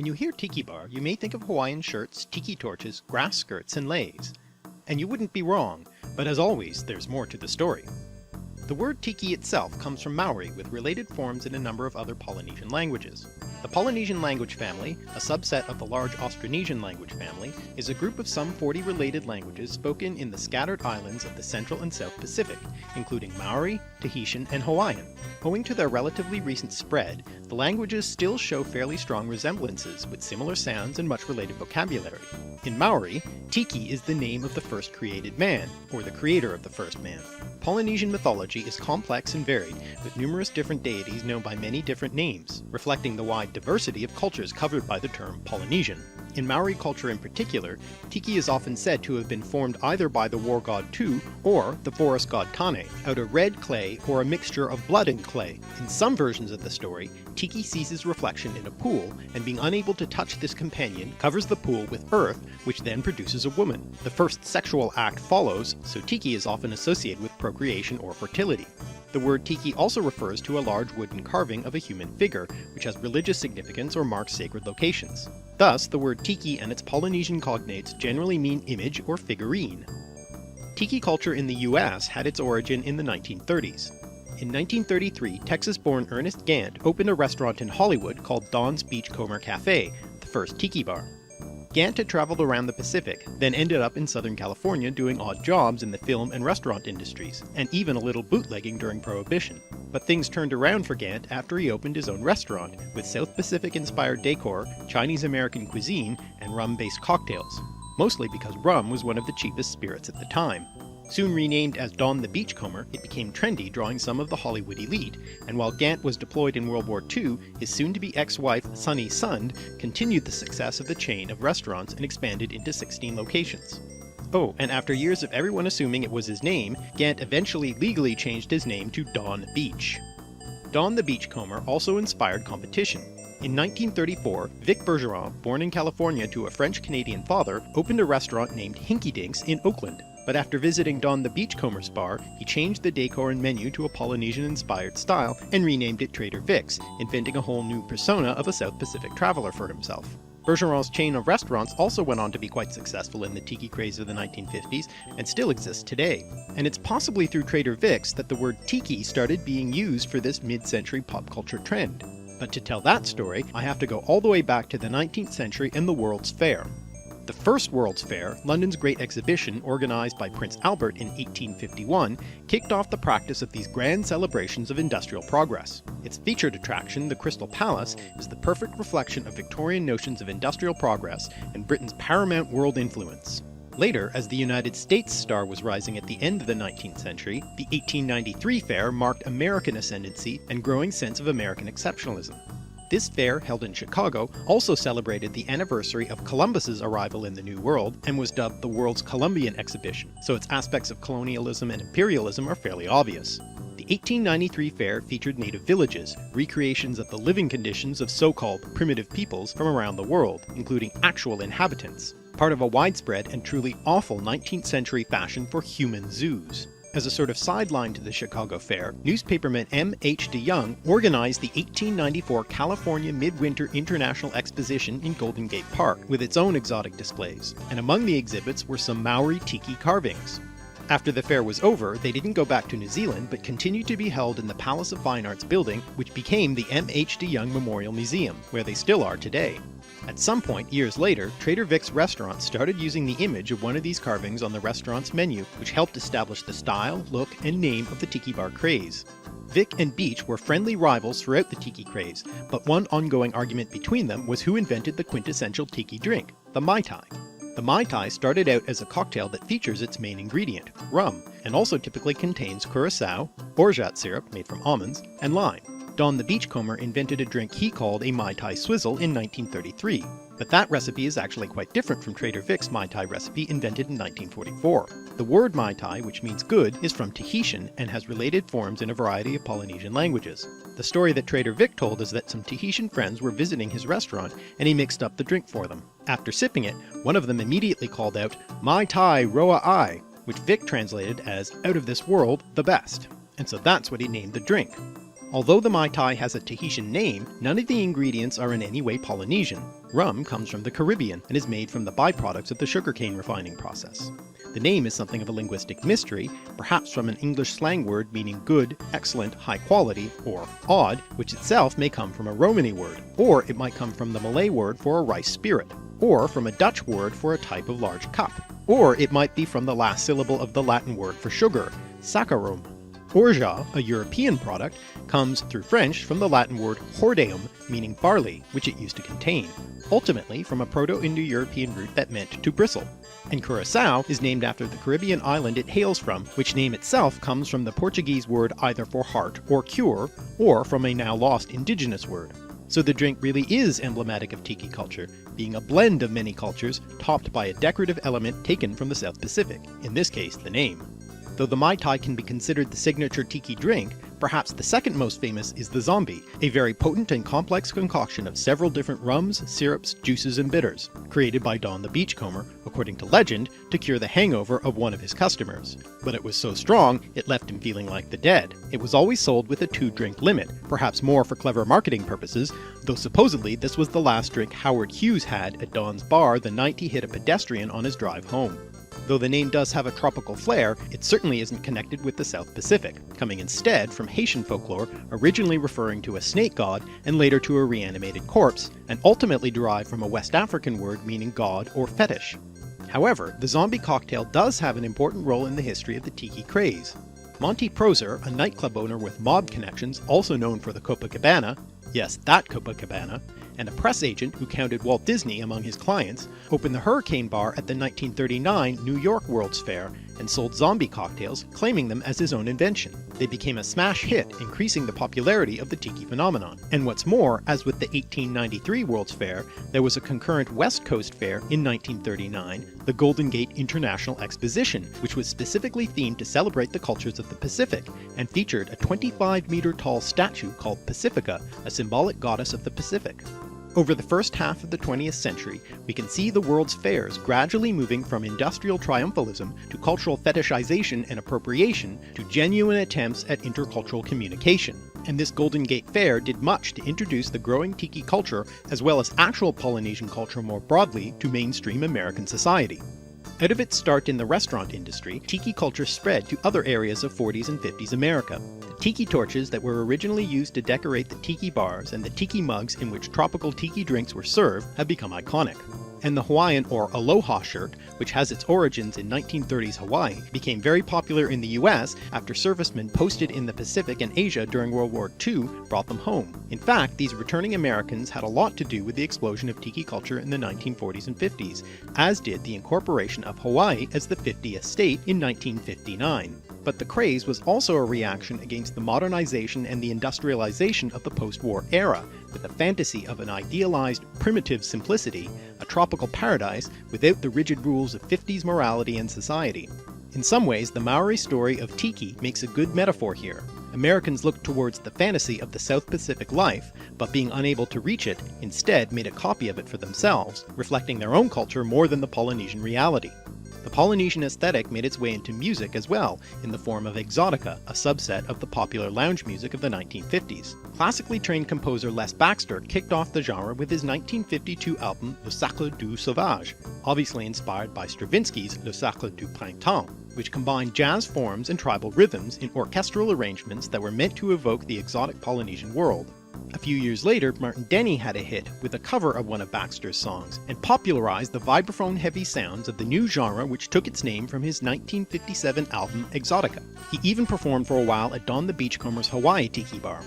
When you hear tiki bar, you may think of Hawaiian shirts, tiki torches, grass skirts, and leis. And you wouldn't be wrong, but as always, there's more to the story. The word tiki itself comes from Maori, with related forms in a number of other Polynesian languages. The Polynesian language family, a subset of the large Austronesian language family, is a group of some 40 related languages spoken in the scattered islands of the Central and South Pacific, including Maori, Tahitian, and Hawaiian. Owing to their relatively recent spread, the languages still show fairly strong resemblances, with similar sounds and much related vocabulary. In Maori, Tiki is the name of the first created man, or the creator of the first man. Polynesian mythology is complex and varied, with numerous different deities known by many different names, reflecting the wide diversity of cultures covered by the term Polynesian. In Maori culture in particular, Tiki is often said to have been formed either by the war god Tu or the forest god Tane, out of red clay or a mixture of blood and clay. In some versions of the story, Tiki sees his reflection in a pool, and being unable to touch this companion, covers the pool with earth, which then produces a woman. The first sexual act follows, so Tiki is often associated with procreation or fertility. The word tiki also refers to a large wooden carving of a human figure, which has religious significance or marks sacred locations. Thus, the word tiki and its Polynesian cognates generally mean image or figurine. Tiki culture in the US had its origin in the 1930s. In 1933, Texas-born Ernest Gantt opened a restaurant in Hollywood called Don's Beachcomber Cafe, the first tiki bar. Gantt had traveled around the Pacific, then ended up in Southern California doing odd jobs in the film and restaurant industries, and even a little bootlegging during Prohibition. But things turned around for Gantt after he opened his own restaurant, with South Pacific-inspired decor, Chinese-American cuisine, and rum-based cocktails, mostly because rum was one of the cheapest spirits at the time. Soon renamed as Don the Beachcomber, it became trendy, drawing some of the Hollywood elite, and while Gantt was deployed in World War II, his soon-to-be ex-wife Sunny Sund continued the success of the chain of restaurants and expanded into 16 locations. Oh, and after years of everyone assuming it was his name, Gantt eventually legally changed his name to Don Beach. Don the Beachcomber also inspired competition. In 1934, Vic Bergeron, born in California to a French-Canadian father, opened a restaurant named Hinky Dinks in Oakland. But after visiting Don the Beachcomber's bar, he changed the decor and menu to a Polynesian-inspired style and renamed it Trader Vic's, inventing a whole new persona of a South Pacific traveler for himself. Bergeron's chain of restaurants also went on to be quite successful in the tiki craze of the 1950s, and still exists today. And it's possibly through Trader Vic's that the word tiki started being used for this mid-century pop culture trend. But to tell that story, I have to go all the way back to the 19th century and the World's Fair. The first World's Fair, London's great exhibition organised by Prince Albert in 1851, kicked off the practice of these grand celebrations of industrial progress. Its featured attraction, the Crystal Palace, is the perfect reflection of Victorian notions of industrial progress and Britain's paramount world influence. Later, as the United States star was rising at the end of the 19th century, the 1893 fair marked American ascendancy and growing sense of American exceptionalism. This fair, held in Chicago, also celebrated the anniversary of Columbus's arrival in the New World and was dubbed the World's Columbian Exhibition, so its aspects of colonialism and imperialism are fairly obvious. The 1893 fair featured native villages, recreations of the living conditions of so-called primitive peoples from around the world, including actual inhabitants, part of a widespread and truly awful 19th century fashion for human zoos. As a sort of sideline to the Chicago Fair, newspaperman M. H. DeYoung organized the 1894 California Midwinter International Exposition in Golden Gate Park, with its own exotic displays, and among the exhibits were some Maori tiki carvings. After the fair was over, they didn't go back to New Zealand, but continued to be held in the Palace of Fine Arts building, which became the M. H. DeYoung Memorial Museum, where they still are today. At some point, years later, Trader Vic's restaurant started using the image of one of these carvings on the restaurant's menu, which helped establish the style, look, and name of the tiki bar craze. Vic and Beach were friendly rivals throughout the tiki craze, but one ongoing argument between them was who invented the quintessential tiki drink, the Mai Tai. The Mai Tai started out as a cocktail that features its main ingredient, rum, and also typically contains curacao, orgeat syrup made from almonds, and lime. Don the Beachcomber invented a drink he called a Mai Tai Swizzle in 1933, but that recipe is actually quite different from Trader Vic's Mai Tai recipe invented in 1944. The word Mai Tai, which means good, is from Tahitian and has related forms in a variety of Polynesian languages. The story that Trader Vic told is that some Tahitian friends were visiting his restaurant and he mixed up the drink for them. After sipping it, one of them immediately called out, "Mai Tai Roa Ai," which Vic translated as "out of this world, the best." And so that's what he named the drink. Although the Mai Tai has a Tahitian name, none of the ingredients are in any way Polynesian. Rum comes from the Caribbean and is made from the byproducts of the sugarcane refining process. The name is something of a linguistic mystery, perhaps from an English slang word meaning good, excellent, high quality, or odd, which itself may come from a Romany word, or it might come from the Malay word for a rice spirit, or from a Dutch word for a type of large cup, or it might be from the last syllable of the Latin word for sugar, saccharum. Orgeat, a European product, comes through French from the Latin word hordeum, meaning barley, which it used to contain, ultimately from a Proto-Indo-European root that meant to bristle. And Curaçao is named after the Caribbean island it hails from, which name itself comes from the Portuguese word either for heart or cure, or from a now lost indigenous word. So the drink really is emblematic of Tiki culture, being a blend of many cultures topped by a decorative element taken from the South Pacific, in this case the name. Though the Mai Tai can be considered the signature Tiki drink, perhaps the second most famous is the Zombie, a very potent and complex concoction of several different rums, syrups, juices, and bitters, created by Don the Beachcomber, according to legend, to cure the hangover of one of his customers. But it was so strong, it left him feeling like the dead. It was always sold with a 2-drink limit, perhaps more for clever marketing purposes, though supposedly this was the last drink Howard Hughes had at Don's bar the night he hit a pedestrian on his drive home. Though the name does have a tropical flair, it certainly isn't connected with the South Pacific, coming instead from Haitian folklore, originally referring to a snake god and later to a reanimated corpse, and ultimately derived from a West African word meaning god or fetish. However, the zombie cocktail does have an important role in the history of the Tiki craze. Monty Proser, a nightclub owner with mob connections, also known for the Copacabana, yes, that Copacabana, and a press agent who counted Walt Disney among his clients, opened the Hurricane Bar at the 1939 New York World's Fair and sold zombie cocktails, claiming them as his own invention. They became a smash hit, increasing the popularity of the Tiki phenomenon. And what's more, as with the 1893 World's Fair, there was a concurrent West Coast Fair in 1939, the Golden Gate International Exposition, which was specifically themed to celebrate the cultures of the Pacific, and featured a 25-meter tall statue called Pacifica, a symbolic goddess of the Pacific. Over the first half of the 20th century, we can see the world's fairs gradually moving from industrial triumphalism to cultural fetishization and appropriation to genuine attempts at intercultural communication. And this Golden Gate Fair did much to introduce the growing Tiki culture as well as actual Polynesian culture more broadly to mainstream American society. Out of its start in the restaurant industry, Tiki culture spread to other areas of 40s and 50s America. The Tiki torches that were originally used to decorate the Tiki bars and the Tiki mugs in which tropical Tiki drinks were served have become iconic. And the Hawaiian or Aloha shirt, which has its origins in 1930s Hawaii, became very popular in the US after servicemen posted in the Pacific and Asia during World War II brought them home. In fact, these returning Americans had a lot to do with the explosion of Tiki culture in the 1940s and 50s, as did the incorporation of Hawaii as the 50th state in 1959. But the craze was also a reaction against the modernization and the industrialization of the post-war era, with the fantasy of an idealized, primitive simplicity, a tropical paradise without the rigid rules of 50s morality and society. In some ways, the Maori story of Tiki makes a good metaphor here. Americans looked towards the fantasy of the South Pacific life, but being unable to reach it, instead made a copy of it for themselves, reflecting their own culture more than the Polynesian reality. The Polynesian aesthetic made its way into music as well, in the form of exotica, a subset of the popular lounge music of the 1950s. Classically trained composer Les Baxter kicked off the genre with his 1952 album Le Sacre du Sauvage, obviously inspired by Stravinsky's Le Sacre du Printemps, which combined jazz forms and tribal rhythms in orchestral arrangements that were meant to evoke the exotic Polynesian world. A few years later, Martin Denny had a hit with a cover of one of Baxter's songs, and popularized the vibraphone-heavy sounds of the new genre which took its name from his 1957 album Exotica. He even performed for a while at Don the Beachcomber's Hawaii Tiki Bar.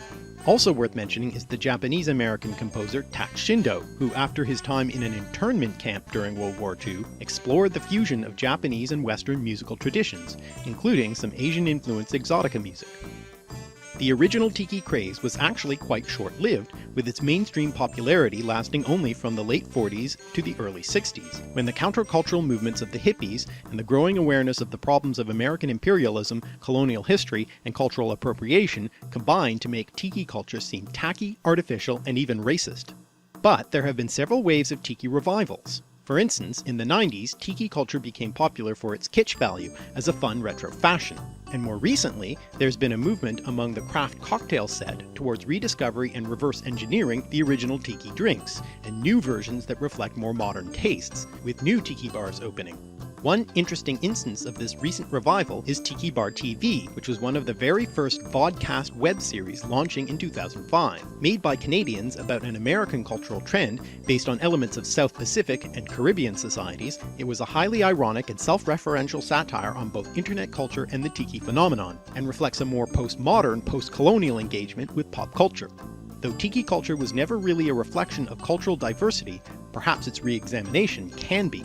Also worth mentioning is the Japanese-American composer Tak Shindo, who after his time in an internment camp during World War II, explored the fusion of Japanese and Western musical traditions, including some Asian-influenced exotica music. The original Tiki craze was actually quite short-lived, with its mainstream popularity lasting only from the late 40s to the early 60s, when the countercultural movements of the hippies and the growing awareness of the problems of American imperialism, colonial history, and cultural appropriation combined to make Tiki culture seem tacky, artificial, and even racist. But there have been several waves of Tiki revivals. For instance, in the 90s, Tiki culture became popular for its kitsch value as a fun retro fashion. And more recently, there's been a movement among the craft cocktail set towards rediscovery and reverse engineering the original tiki drinks, and new versions that reflect more modern tastes, with new tiki bars opening. One interesting instance of this recent revival is Tiki Bar TV, which was one of the very first vodcast web series launching in 2005. Made by Canadians about an American cultural trend based on elements of South Pacific and Caribbean societies, it was a highly ironic and self-referential satire on both internet culture and the tiki phenomenon, and reflects a more postmodern, post-colonial engagement with pop culture. Though tiki culture was never really a reflection of cultural diversity, perhaps its re-examination can be.